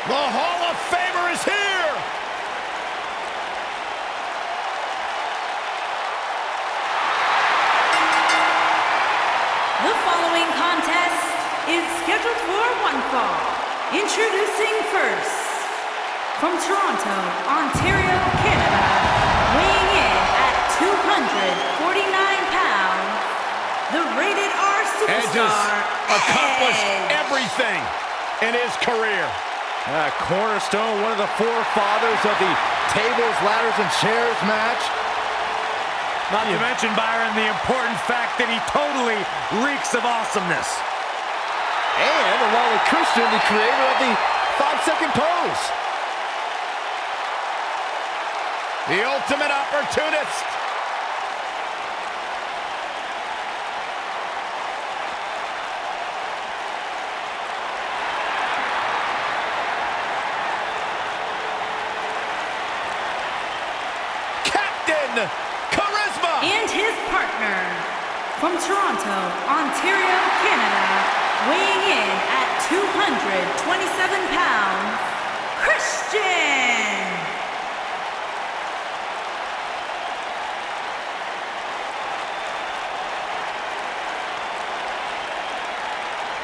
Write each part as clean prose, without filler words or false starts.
The Hall of Famer is here! The following contest is scheduled for one fall. Introducing first, from Toronto, Ontario, Canada, weighing in at 249 pounds, the Rated R Edge Superstar, has accomplished Edge. everything in his career. Cornerstone, one of the forefathers of the tables, ladders, and chairs match. Not to mention, Byron, the important fact that he totally reeks of awesomeness. And along with Christian, the creator of the 5-second pose. The ultimate opportunist. Charisma! And his partner, from Toronto, Ontario, Canada, weighing in at 227 pounds, Christian!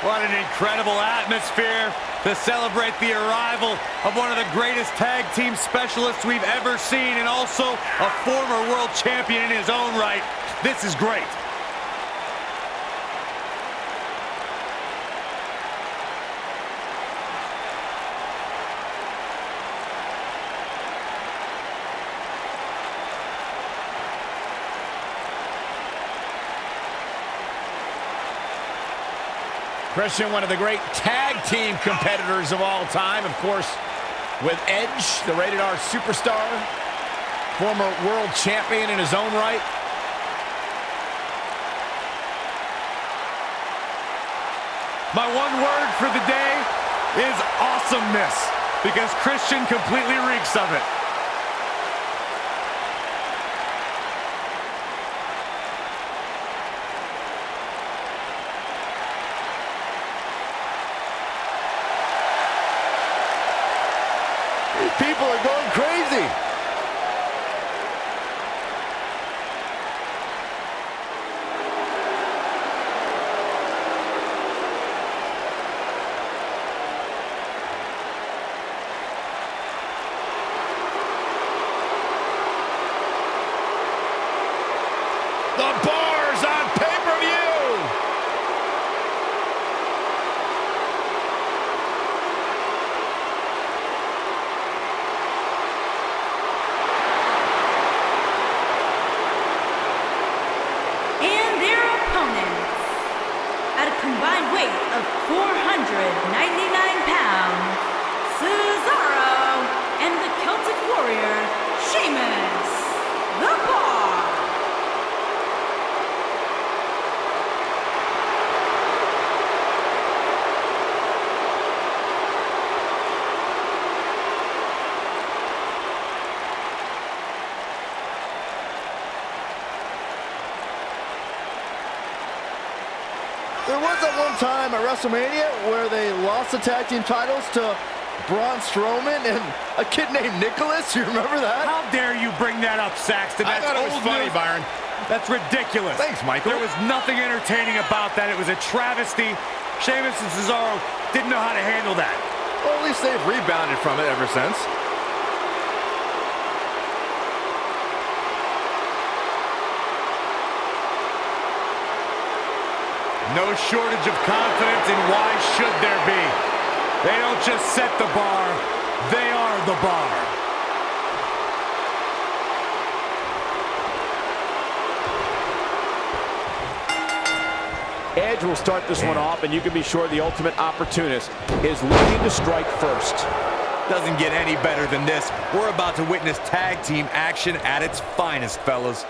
What an incredible atmosphere to celebrate the arrival of one of the greatest tag team specialists we've ever seen, and also a former world champion in his own right. This is great. Christian, one of the great tag team competitors of all time, of course, with Edge, the Rated R Superstar, former world champion in his own right. My one word for the day is awesomeness, because Christian completely reeks of it. People are going crazy. The bars on pay-per-view! And their opponents, at a combined weight of 499 pounds, Cesaro and the Celtic Warrior, Sheamus, the Bar. There was at one time at WrestleMania where they lost the tag team titles to Braun Strowman and a kid named Nicholas. You remember that? How dare you bring that up, Saxton? I thought it was old funny, news. Byron. That's ridiculous. Thanks, Michael. There was nothing entertaining about that. It was a travesty. Sheamus and Cesaro didn't know how to handle that. Well, at least they've rebounded from it ever since. No shortage of confidence, and why should there be? They don't just set the bar, they are the bar. Edge will start this one off, and you can be sure the ultimate opportunist is looking to strike first. Doesn't get any better than this. We're about to witness tag team action at its finest, fellas.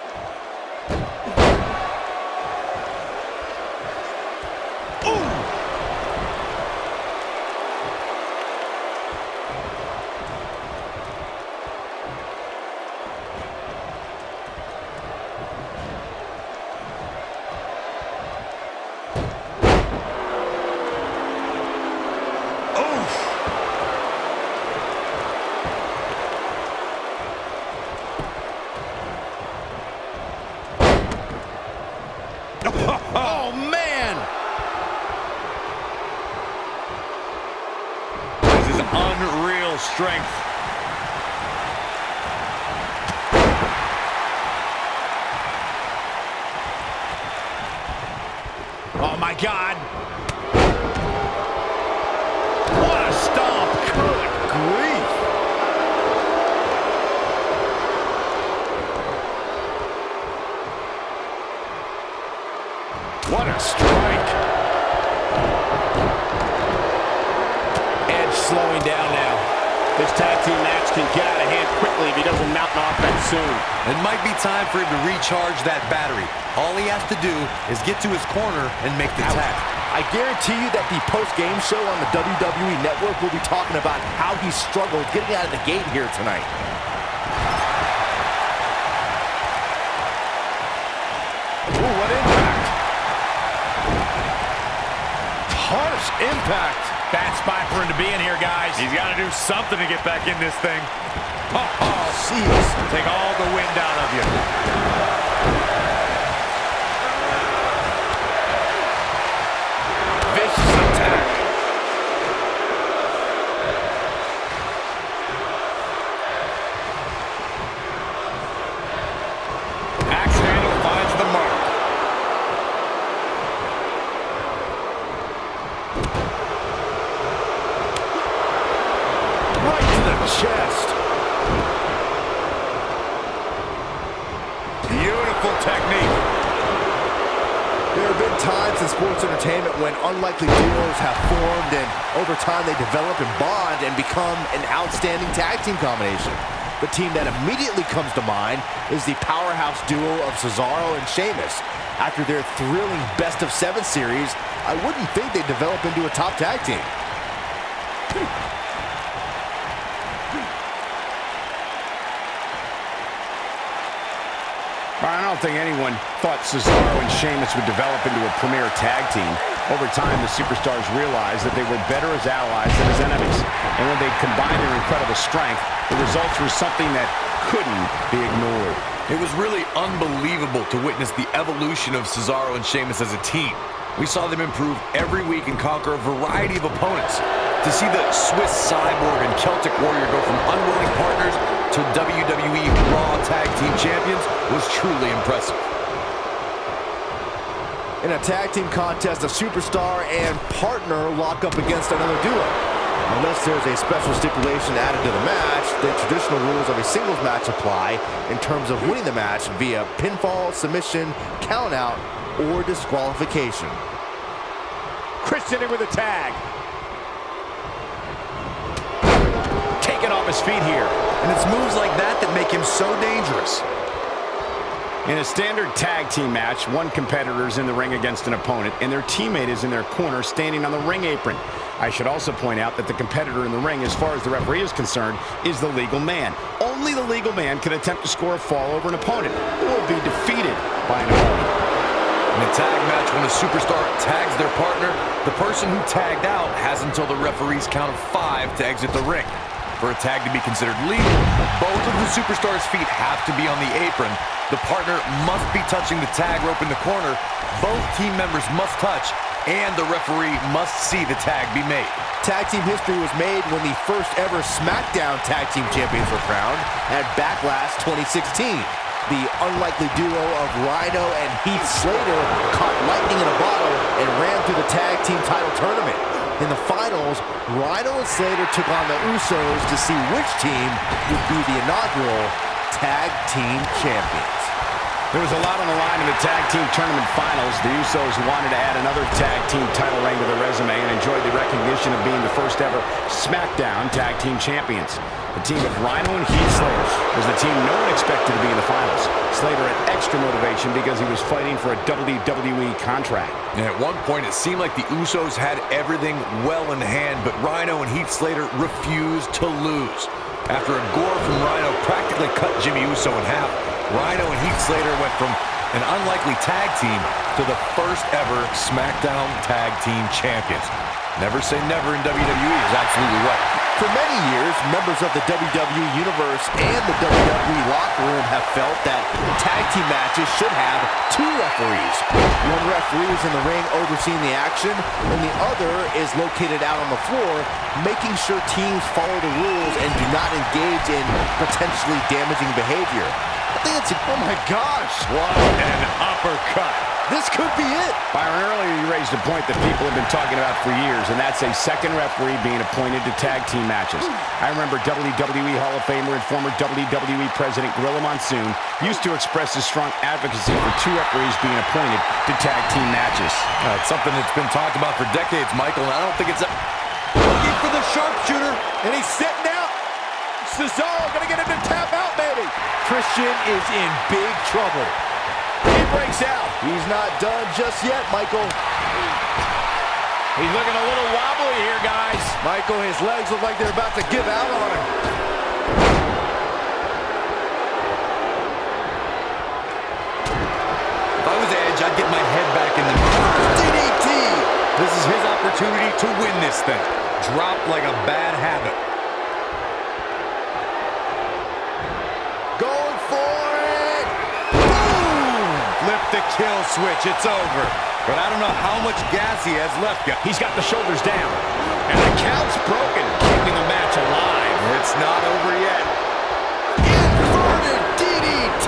strength. Oh, my God. What a stomp. Good grief. What a strike. Edge slowing down now. This tag team match can get out of hand quickly if he doesn't mount an offense soon. It might be time for him to recharge that battery. All he has to do is get to his corner and make the tag. I guarantee you that the post-game show on the WWE Network will be talking about how he struggled getting out of the gate here tonight. Ooh, what impact. Harsh impact. Bad spot for him to be in here, guys. He's got to do something to get back in this thing. Oh, jeez. Take all the wind out of you. Vicious attack. Axe handle finds the mark. Right to the chest. Beautiful technique. There have been times in sports entertainment when unlikely duos have formed, and over time they develop and bond and become an outstanding tag team combination. The team that immediately comes to mind is the powerhouse duo of Cesaro and Sheamus. After their thrilling best-of-7 series, I wouldn't think they'd develop into a top tag team. I don't think anyone thought Cesaro and Sheamus would develop into a premier tag team. Over time, the superstars realized that they were better as allies than as enemies. And when they combined their incredible strength, the results were something that couldn't be ignored. It was really unbelievable to witness the evolution of Cesaro and Sheamus as a team. We saw them improve every week and conquer a variety of opponents. To see the Swiss Cyborg and Celtic Warrior go from unwilling partners to WWE Raw Tag Team Champions was truly impressive. In a tag team contest, a superstar and partner lock up against another duo. Unless there's a special stipulation added to the match, the traditional rules of a singles match apply in terms of winning the match via pinfall, submission, countout, or disqualification. Christian in with a tag. Taken off his feet here. And it's moves like that that make him so dangerous. In a standard tag team match, one competitor is in the ring against an opponent, and their teammate is in their corner standing on the ring apron. I should also point out that the competitor in the ring, as far as the referee is concerned, is the legal man. Only the legal man can attempt to score a fall over an opponent or be defeated by an opponent. In a tag match, when a superstar tags their partner, the person who tagged out has until the referee's count of 5 to exit the ring. For a tag to be considered legal, both of the superstars' feet have to be on the apron. The partner must be touching the tag rope in the corner. Both team members must touch, and the referee must see the tag be made. Tag team history was made when the first ever SmackDown Tag Team Champions were crowned at Backlash 2016. The unlikely duo of Rhino and Heath Slater caught lightning in a bottle and ran through the tag team title tournament. In the finals, Rhino and Slater took on the Usos to see which team would be the inaugural Tag Team Champions. There was a lot on the line in the tag team tournament finals. The Usos wanted to add another tag team title reign to their resume and enjoyed the recognition of being the first ever SmackDown Tag Team Champions. The team of Rhino and Heath Slater was the team no one expected to be in the finals. Slater had extra motivation because he was fighting for a WWE contract. And at one point, it seemed like the Usos had everything well in hand, but Rhino and Heath Slater refused to lose. After a gore from Rhino practically cut Jimmy Uso in half, Rhino and Heath Slater went from an unlikely tag team to the first ever SmackDown Tag Team Champions. Never say never in WWE is absolutely right. For many years, members of the WWE Universe and the WWE locker room have felt that tag team matches should have two referees. One referee is in the ring overseeing the action, and the other is located out on the floor, making sure teams follow the rules and do not engage in potentially damaging behavior. I think it's oh my gosh. What an uppercut. This could be it. Byron, earlier you raised a point that people have been talking about for years, and that's a second referee being appointed to tag team matches. I remember WWE Hall of Famer and former WWE President Gorilla Monsoon used to express his strong advocacy for two referees being appointed to tag team matches. It's something that's been talked about for decades, Michael, and I don't think it's looking for the sharpshooter, And he's sitting out. Cesaro gonna get him to tap out, baby. Christian is in big trouble. He breaks out. He's not done just yet, Michael. He's looking a little wobbly here, guys. Michael, his legs look like they're about to give out on him. if I was Edge, I'd get my head back in the DDT. This is his opportunity to win this thing. Drop like a bad habit. Going for it. Boom. Flip the kill switch. It's over. But I don't know how much gas he has left. He's got the shoulders down, and the count's broken, keeping the match alive. It's not over yet. Inverted DDT.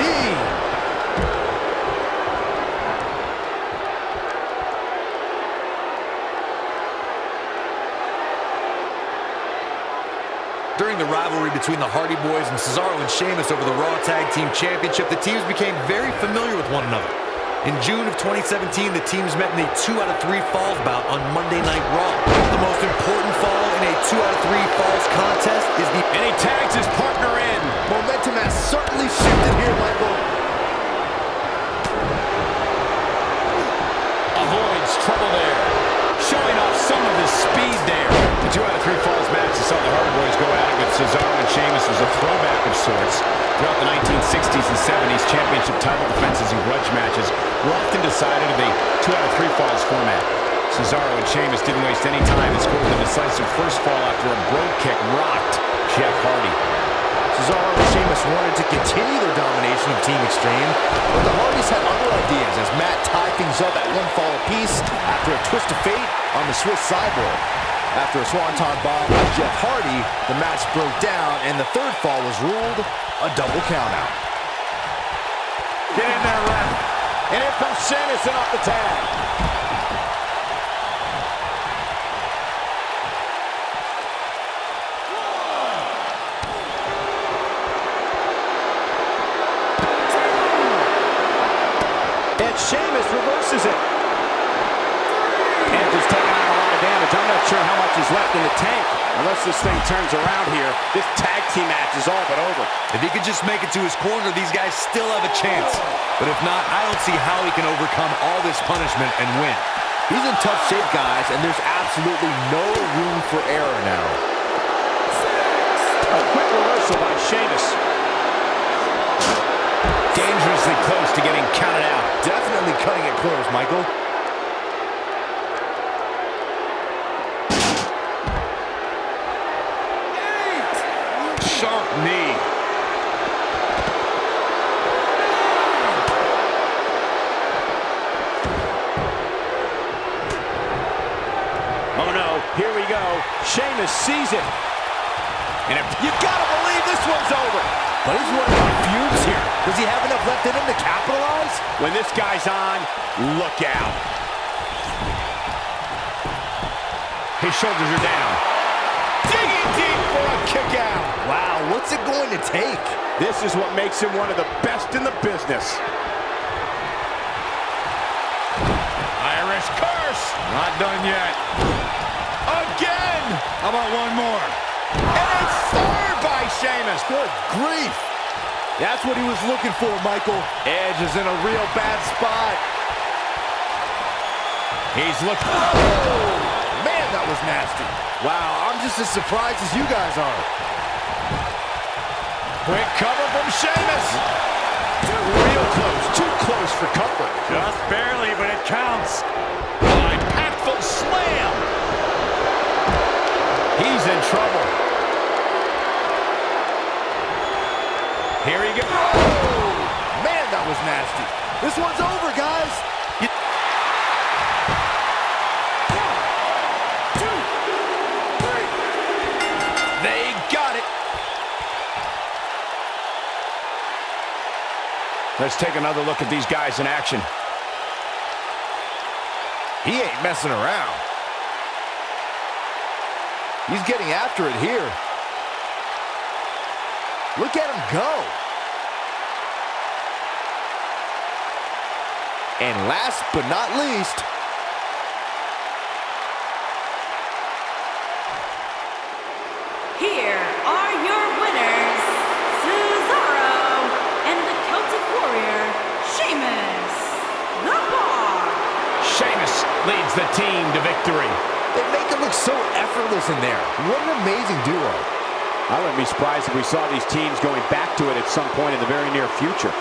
During the rivalry between the Hardy Boys and Cesaro and Sheamus over the Raw Tag Team Championship, the teams became very familiar with one another. In June of 2017, the teams met in a 2 out of 3 falls bout on Monday Night Raw. The most important fall in a 2 out of 3 falls contest is the... And he tags his partner in. Momentum has certainly shifted here, Michael. Avoids trouble there. Showing off some of his speed there. The 2 out of 3 falls match that saw the Hardy Boys go at it with Cesaro and Sheamus was a throwback of sorts. Throughout the 1960s and 70s, championship title defenses and grudge matches were often decided in a 2 out of 3 falls format. Cesaro and Sheamus didn't waste any time and scored the decisive first fall after a brogue kick rocked Jeff Hardy. Cesaro and Sheamus wanted to continue their domination of Team Extreme, but the Hardys had other ideas as Matt tied things up at 1 fall apiece after a twist of fate on the Swiss Cyborg. After a swanton bomb by Jeff Hardy, the match broke down and the third fall was ruled a double countout. Get in there, ref. And here comes Sheamus in off the tag. Sheamus reverses it. And just taking on a lot of damage. I'm not sure how much is left in the tank. Unless this thing turns around here, this tag team match is all but over. If he could just make it to his corner, these guys still have a chance. But if not, I don't see how he can overcome all this punishment and win. He's in tough shape, guys, and there's absolutely no room for error now. A quick reversal by Sheamus. Dangerously close to getting counted out. Definitely cutting it close, Michael. Sharp knee. Oh no, here we go. Sheamus sees it. And you gotta believe this one's over. But he's running on fumes here. Does he have enough left in him to capitalize? When this guy's on, look out. His shoulders are down. Digging deep for a kick out. Wow, what's it going to take? This is what makes him one of the best in the business. Irish curse. Not done yet. Again. How about one more? And it's served by Sheamus. Good grief. That's what he was looking for, Michael. Edge is in a real bad spot. He's looking. Oh, man, that was nasty. Wow, I'm just as surprised as you guys are. Quick cover from Sheamus. Real close. Too close for comfort. Just barely, but it counts. Impactful slam. He's in trouble. he goes. Oh, man, that was nasty. This one's over, guys. They got it. Let's take another look at these guys in action. He ain't messing around. He's getting after it here. Look at him go. And last but not least, Here are your winners, Cesaro and the Celtic Warrior, Sheamus, the Bar. Sheamus leads the team to victory. they make it look so effortless in there. What an amazing duo. I wouldn't be surprised if we saw these teams going back to it at some point in the very near future.